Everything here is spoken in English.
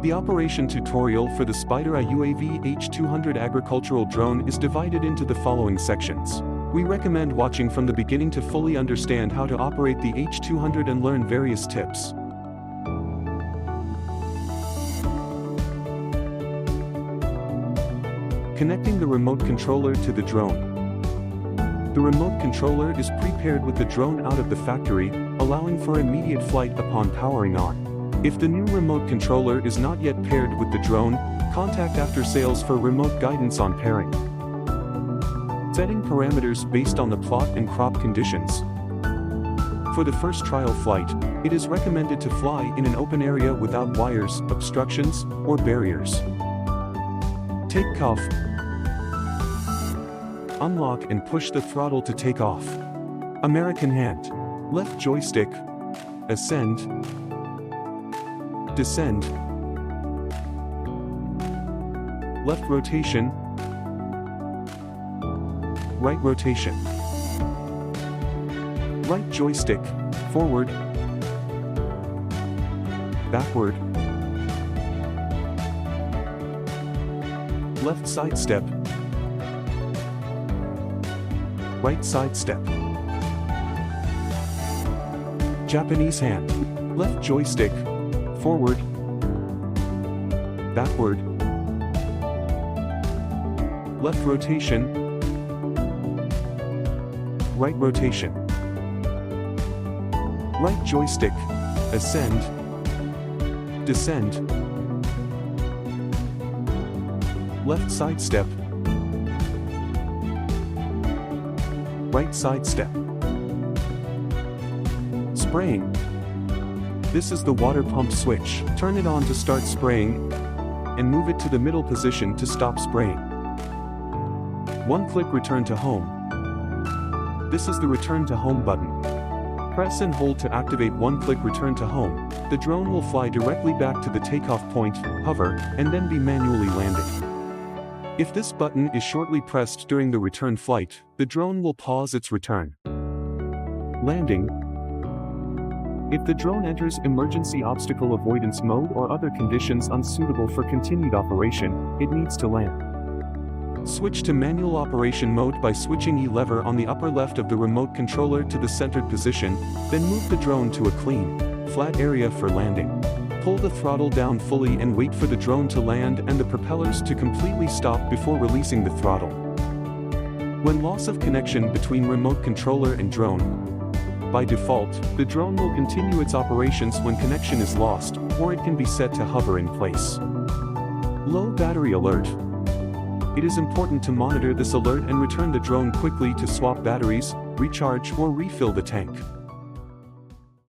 The operation tutorial for the Spider-i UAV H200 agricultural drone is divided into the following sections. We recommend watching from the beginning to fully understand how to operate the H200 and learn various tips. Connecting the remote controller to the drone. The remote controller is pre-paired with the drone out of the factory, allowing for immediate flight upon powering on. If the new remote controller is not yet paired with the drone, contact after sales for remote guidance on pairing. Setting parameters based on the plot and crop conditions. For the first trial flight, it is recommended to fly in an open area without wires, obstructions, or barriers. Take off. Unlock and push the throttle to take off. American hand. Left joystick. Ascend. Descend. Left rotation. Right rotation. Right joystick. Forward. Backward. Left side step. Right side step. Japanese hand. Left joystick. Forward. Backward. Left rotation. Right rotation. Right joystick. Ascend. Descend. Left side step. Right side step. Spraying. This is the water pump switch. Turn it on to start spraying, and move it to the middle position to stop spraying. One-click return to home. This is the return to home button. Press and hold to activate one-click return to home. The drone will fly directly back to the takeoff point, hover, and then be manually landed. If this button is shortly pressed during the return flight, the drone will pause its return. Landing. If the drone enters emergency obstacle avoidance mode or other conditions unsuitable for continued operation, it needs to land. Switch to manual operation mode by switching E lever on the upper left of the remote controller to the centered position, then move the drone to a clean, flat area for landing. Pull the throttle down fully and wait for the drone to land and the propellers to completely stop before releasing the throttle. When loss of connection between remote controller and drone, by default, the drone will continue its operations when connection is lost, or it can be set to hover in place. Low battery alert. It is important to monitor this alert and return the drone quickly to swap batteries, recharge or refill the tank.